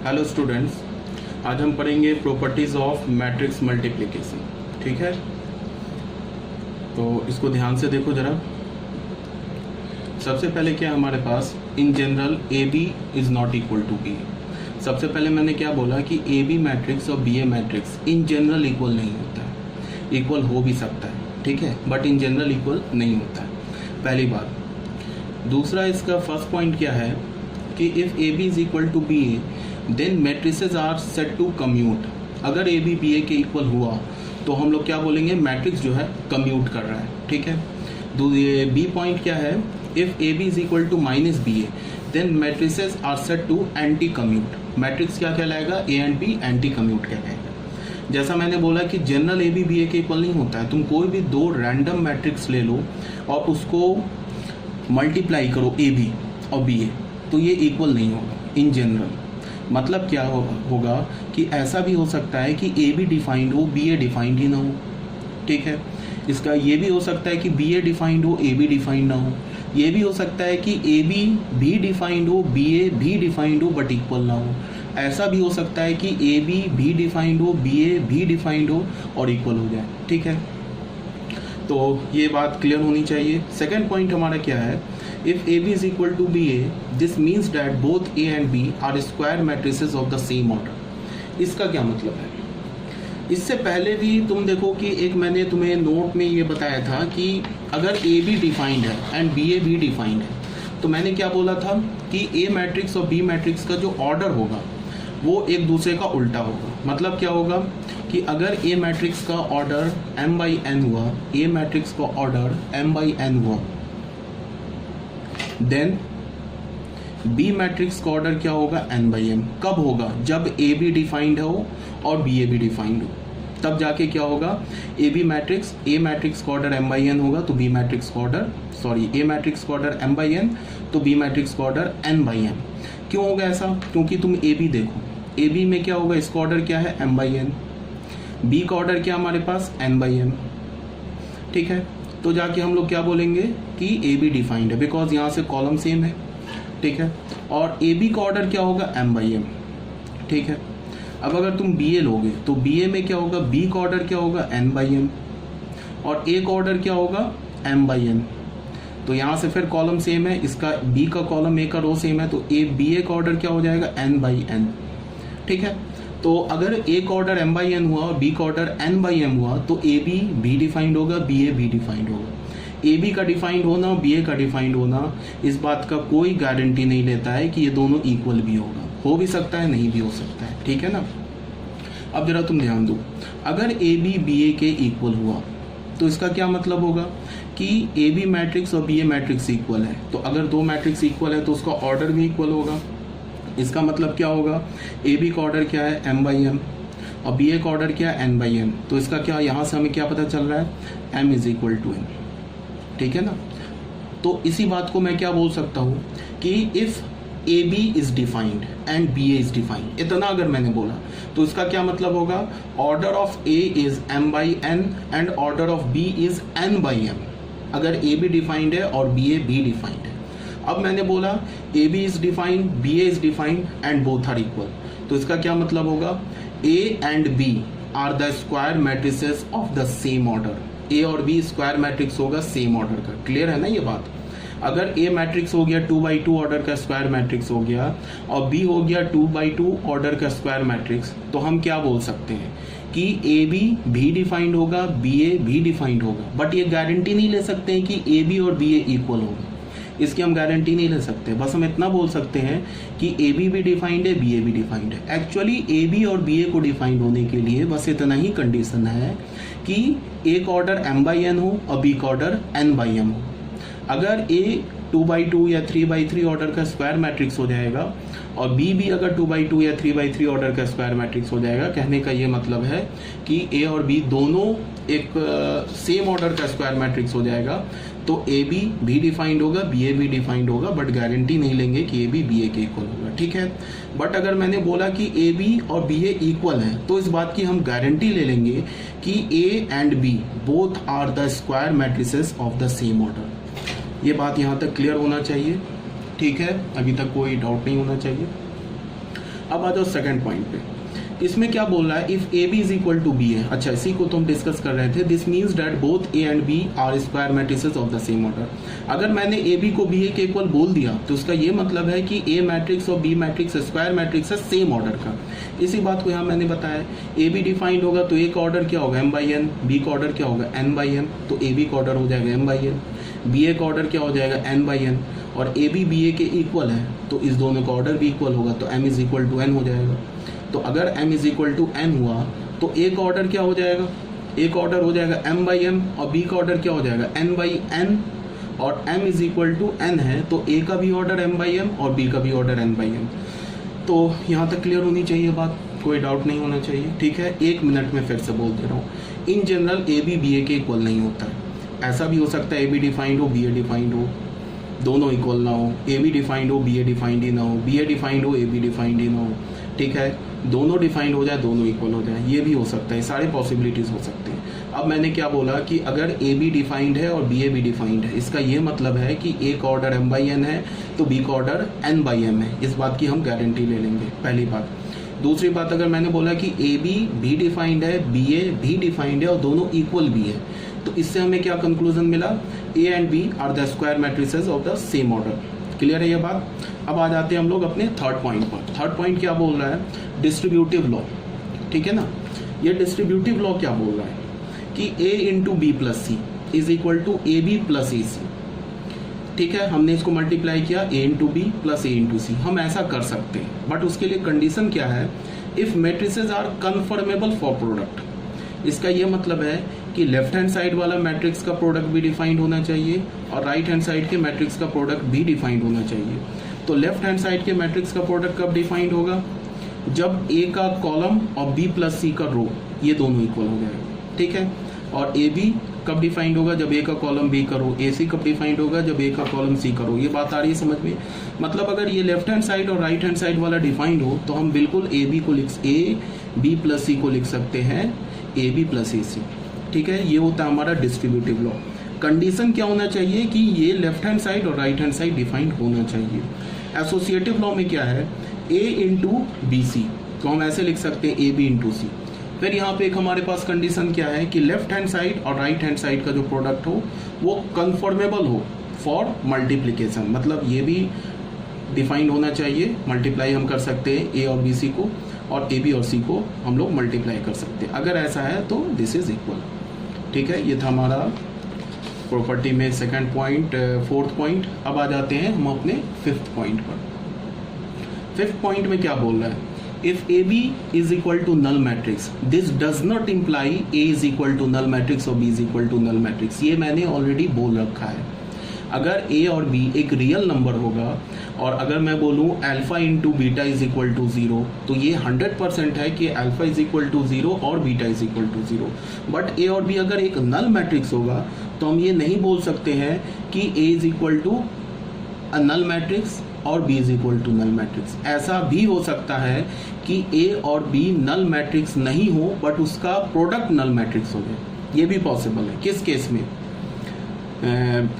Hello students, आज हम पढ़ेंगे प्रॉपर्टीज ऑफ मैट्रिक्स मल्टीप्लिकेशन। ठीक है, तो इसको ध्यान से देखो जरा। सबसे पहले क्या हमारे पास in general A B is not equal to B. सबसे पहले मैंने क्या बोला कि ए बी मैट्रिक्स और B A matrix in general equal नहीं होता है। इक्वल हो भी सकता है, ठीक है, बट इन जनरल इक्वल नहीं होता है, पहली बात। दूसरा, इसका फर्स्ट पॉइंट क्या है कि if A B is equal to B A then matrices are set to commute. अगर ए बी बी ए के इक्वल हुआ तो हम लोग क्या बोलेंगे, मैट्रिक्स जो है कम्यूट कर रहा है। ठीक है, बी पॉइंट क्या है, if A B is equal to minus B A then matrices are set to anti commute. Matrix क्या कहलाएगा, A and B anti commute कहलाएगा। जैसा मैंने बोला कि general A B B A के इक्वल नहीं होता है। तुम कोई भी दो रैंडम मैट्रिक्स ले लो और उसको मल्टीप्लाई करो ए बी और बी ए, तो ये इक्वल नहीं होगा इन जनरल। मतलब क्या होगा कि ऐसा भी हो सकता है कि ए बी डिफाइंड हो, बी ए डिफाइंड ही ना हो। ठीक है, इसका ये भी हो सकता है कि बी ए डिफाइंड हो, ए बी डिफाइंड ना हो। ये भी हो सकता है कि ए बी भी डिफाइंड हो, बी ए भी डिफाइंड हो बट इक्वल ना हो। ऐसा भी हो सकता है कि ए बी भी डिफाइंड हो, बी ए भी डिफाइंड हो और इक्वल हो जाए। ठीक है, तो ये बात क्लियर होनी चाहिए। सेकेंड पॉइंट हमारा क्या है, if AB is equal to BA, this means that both A and B are square matrices of the same order। इसका क्या मतलब है, इससे पहले भी तुम देखो कि एक मैंने तुम्हें नोट में ये बताया था कि अगर AB डिफाइंड है एंड BA भी डिफाइंड है तो मैंने क्या बोला था कि A मैट्रिक्स और B मैट्रिक्स का जो ऑर्डर होगा वो एक दूसरे का उल्टा होगा। मतलब क्या होगा कि अगर A मैट्रिक्स का ऑर्डर m/n हुआ, A मैट्रिक्स का ऑर्डर m/n हुआ, देन बी मैट्रिक्स का ऑर्डर क्या होगा, n/m। कब होगा, जब ए बी डिफाइंड हो और बी ए भी डिफाइंड हो, तब जाके क्या होगा, ए मैट्रिक्स का ऑर्डर m/n होगा तो बी मैट्रिक्स का ऑर्डर ए मैट्रिक्स का ऑर्डर m/n तो बी मैट्रिक्स का ऑर्डर n/m। क्यों होगा ऐसा, क्योंकि तुम ए बी देखो, ए बी में क्या होगा, इसका ऑर्डर क्या है m/n, बी का ऑर्डर क्या हमारे पास n/m। ठीक है, तो जाके हम लोग क्या बोलेंगे कि ए बी डिफाइंड है, बिकॉज यहाँ से कॉलम सेम है। ठीक है, और ए बी का ऑर्डर क्या होगा, m/m। ठीक है, अब अगर तुम बी ए लोगे तो बी ए में क्या होगा, बी का ऑर्डर क्या होगा, n/m और ए का ऑर्डर क्या होगा, m/n। तो यहाँ से फिर कॉलम सेम है, इसका बी का कॉलम, ए का रो सेम है, तो ए बी ए का ऑर्डर क्या हो जाएगा, n/n। ठीक है, तो अगर ए का ऑर्डर m/n हुआ और बी का ऑर्डर n/m हुआ तो ए बी भी डिफाइंड होगा, बी ए भी डिफाइंड होगा। ए बी का डिफाइंड होना, बी ए का डिफाइंड होना इस बात का कोई गारंटी नहीं लेता है कि ये दोनों इक्वल भी होगा। हो भी सकता है, नहीं भी हो सकता है। ठीक है ना। अब जरा तुम ध्यान दो, अगर ए बी बी ए के इक्वल हुआ तो इसका क्या मतलब होगा कि ए बी मैट्रिक्स और बी ए मैट्रिक्स इक्वल है। तो अगर दो मैट्रिक्स इक्वल है तो उसका ऑर्डर भी इक्वल होगा। इसका मतलब क्या होगा, ए बी का ऑर्डर क्या है, m/m और बी ए का ऑर्डर क्या है, n/n। तो इसका क्या, यहाँ से हमें क्या पता चल रहा है, m is equal to n। ठीक है ना। तो इसी बात को मैं क्या बोल सकता हूँ कि if A B is defined and B A is defined, इतना अगर मैंने बोला तो इसका क्या मतलब होगा, order of A is m/n and order of B is n/m। अगर ए बी डिफाइंड है और बी ए भी डिफाइंड है। अब मैंने बोला A B is defined, B A is defined and both are equal, तो इसका क्या मतलब होगा, A and B are the square matrices of the same order. A और बी स्क्वायर मैट्रिक्स होगा सेम ऑर्डर का। क्लियर है ना ये बात। अगर ए मैट्रिक्स हो गया 2/2 ऑर्डर का स्क्वायर मैट्रिक्स हो गया और बी हो गया 2/2 ऑर्डर का स्क्वायर मैट्रिक्स, तो हम क्या बोल सकते हैं कि ए बी भी डिफाइंड होगा, बी ए भी डिफाइंड होगा। बट ये गारंटी नहीं ले सकते हैं कि ए बी और बी ए इक्वल होगा, इसकी हम गारंटी नहीं ले सकते। बस हम इतना बोल सकते हैं कि ए बी भी डिफाइंड है, बी ए भी डिफाइंड है। एक्चुअली ए बी और बी ए को डिफाइंड होने के लिए बस इतना ही कंडीशन है कि ए का ऑर्डर m/n हो और बी का ऑर्डर n/m हो। अगर ए 2/2 या 3/3 ऑर्डर का स्क्वायर मैट्रिक्स हो जाएगा और बी भी अगर 2/2 या 3/3 ऑर्डर का स्क्वायर मैट्रिक्स हो जाएगा, कहने का ये मतलब है कि ए और बी दोनों एक सेम ऑर्डर का स्क्वायर मैट्रिक्स हो जाएगा, तो ए बी भी डिफाइंड होगा, बी ए भी डिफाइंड होगा, बट गारंटी नहीं लेंगे कि ए बी बी ए के इक्वल होगा। ठीक है, बट अगर मैंने बोला कि ए बी और बी ए इक्वल है तो इस बात की हम गारंटी ले लेंगे कि A and B both are the square matrices of the same order. ये बात यहाँ तक क्लियर होना चाहिए। ठीक है, अभी तक कोई डाउट नहीं होना चाहिए। अब आ जाओ सेकंड पॉइंट पे। इसमें क्या बोल रहा है, if A B is equal to B है। अच्छा, इसी को तो हम डिस्कस कर रहे थे। This means that both A and B are square matrices of the same order. अगर मैंने ए बी को बी ए के इक्वल बोल दिया तो उसका ये मतलब है कि ए मैट्रिक्स और बी मैट्रिक्स स्क्वायर मैट्रिक्स है सेम ऑर्डर का। इसी बात को यहाँ मैंने बताया। ए बी डिफाइंड होगा तो ए का ऑर्डर क्या होगा, एम बाई एन। बी का ऑर्डर क्या होगा, एन बाई एम। तो ए बी का ऑर्डर हो जाएगा एम बाई एन। बी ए का ऑर्डर क्या हो जाएगा, एन बाई एन। और ए बी बी ए के इक्वल है तो इस दोनों का ऑर्डर भी इक्वल होगा, तो M is equal to N हो जाएगा। तो अगर m is equal to n हुआ तो a का ऑर्डर क्या हो जाएगा, a का ऑर्डर हो जाएगा m बाई एम और b का ऑर्डर क्या हो जाएगा n बाई n। और m is equal to n है तो a का भी ऑर्डर m बाई एम और b का भी ऑर्डर n बाई एम। तो यहाँ तक क्लियर होनी चाहिए बात, कोई डाउट नहीं होना चाहिए। ठीक है, 1 मिनट में फिर से बोल दे रहा हूँ। In general A B B A के इक्वल नहीं होता है। ऐसा भी हो सकता है ए बी डिफाइंड हो, बी ए डिफाइंड हो, दोनों इक्वल ना हो। ए बी डिफाइंड हो, बी ए डिफाइंड ही ना हो। बी ए डिफाइंड हो, ए बी डिफाइंड ही ना हो। ठीक है, दोनों डिफाइंड हो जाए, दोनों इक्वल हो जाए, ये भी हो सकता है। सारे पॉसिबिलिटीज़ हो सकते हैं। अब मैंने क्या बोला कि अगर ए बी डिफाइंड है और बी ए भी डिफाइंड है, इसका ये मतलब है कि ए का ऑर्डर एम बाई एन है तो बी का ऑर्डर एन बाई एम है। इस बात की हम गारंटी ले लेंगे, पहली बात। दूसरी बात, अगर मैंने बोला कि ए बी भी डिफाइंड है, बी ए भी डिफाइंड है और दोनों इक्वल भी है, तो इससे हमें क्या कंक्लूजन मिला, A and B are the square matrices of the same order. Clear है ये बात। अब आ जाते हैं हम लोग अपने थर्ड पॉइंट पर। थर्ड पॉइंट क्या बोल रहा है, डिस्ट्रीब्यूटिव लॉ। ठीक है ना, ये डिस्ट्रीब्यूटिव लॉ क्या बोल रहा है कि a into B plus C is equal to A B plus A C. ठीक है, हमने इसको मल्टीप्लाई किया a into B plus A into C. हम ऐसा कर सकते हैं, बट उसके लिए कंडीशन क्या है, if matrices are conformable for product. इसका ये मतलब है कि लेफ्ट हैंड साइड वाला मैट्रिक्स का प्रोडक्ट भी डिफाइंड होना चाहिए और राइट हैंड साइड के मैट्रिक्स का प्रोडक्ट भी डिफाइंड होना चाहिए। तो लेफ्ट हैंड साइड के मैट्रिक्स का प्रोडक्ट कब डिफाइंड होगा, जब ए का कॉलम और बी प्लस सी का रो ये दोनों इक्वल हो जाएगा। ठीक है, और ए बी कब डिफाइंड होगा, जब ए का कॉलम बी का रो। ए सी कब डिफाइंड होगा, जब ए का कॉलम सी का रो। ये बात आ रही है समझ में। मतलब अगर ये लेफ्ट हैंड साइड और राइट हैंड साइड वाला डिफाइंड हो तो हम बिल्कुल ए बी प्लस सी को लिख सकते हैं ए बी प्लस ए सी। ठीक है, ये होता है हमारा डिस्ट्रीब्यूटिव लॉ। कंडीशन क्या होना चाहिए कि ये लेफ्ट हैंड साइड और राइट हैंड साइड डिफाइंड होना चाहिए। एसोसिएटिव लॉ में क्या है, ए इंटू बी सी, तो हम ऐसे लिख सकते हैं ए बी इंटू सी। फिर यहाँ पे एक हमारे पास कंडीशन क्या है कि लेफ्ट हैंड साइड और राइट हैंड साइड का जो प्रोडक्ट हो वो कन्फर्मेबल हो फॉर मल्टीप्लिकेशन। मतलब ये भी डिफाइंड होना चाहिए, मल्टीप्लाई हम कर सकते हैं ए और बी सी को, और ए बी और सी को हम लोग मल्टीप्लाई कर सकते हैं। अगर ऐसा है तो दिस इज इक्वल। ठीक है, ये था हमारा प्रॉपर्टी में सेकंड पॉइंट, फोर्थ पॉइंट। अब आ जाते हैं हम अपने फिफ्थ पॉइंट पर। फिफ्थ पॉइंट में क्या बोल रहा है, if A B is equal to null matrix this does not imply A is equal to null matrix और B is equal to null matrix. ये मैंने ऑलरेडी बोल रखा है। अगर ए और बी एक रियल नंबर होगा और अगर मैं बोलूँ alpha into beta is equal to 0 तो ये 100% है कि अल्फा इज इक्वल टू 0 और beta is equal to 0। But A और बी अगर एक नल मैट्रिक्स होगा तो हम ये नहीं बोल सकते हैं कि A is equal to a null matrix और B is equal to null matrix. ऐसा भी हो सकता है कि ए और बी नल मैट्रिक्स नहीं हो बट उसका प्रोडक्ट नल मैट्रिक्स हो जाए। ये भी पॉसिबल है। किस केस में,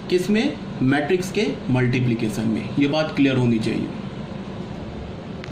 किस में, मैट्रिक्स के मल्टीप्लिकेशन में। ये बात क्लियर होनी चाहिए।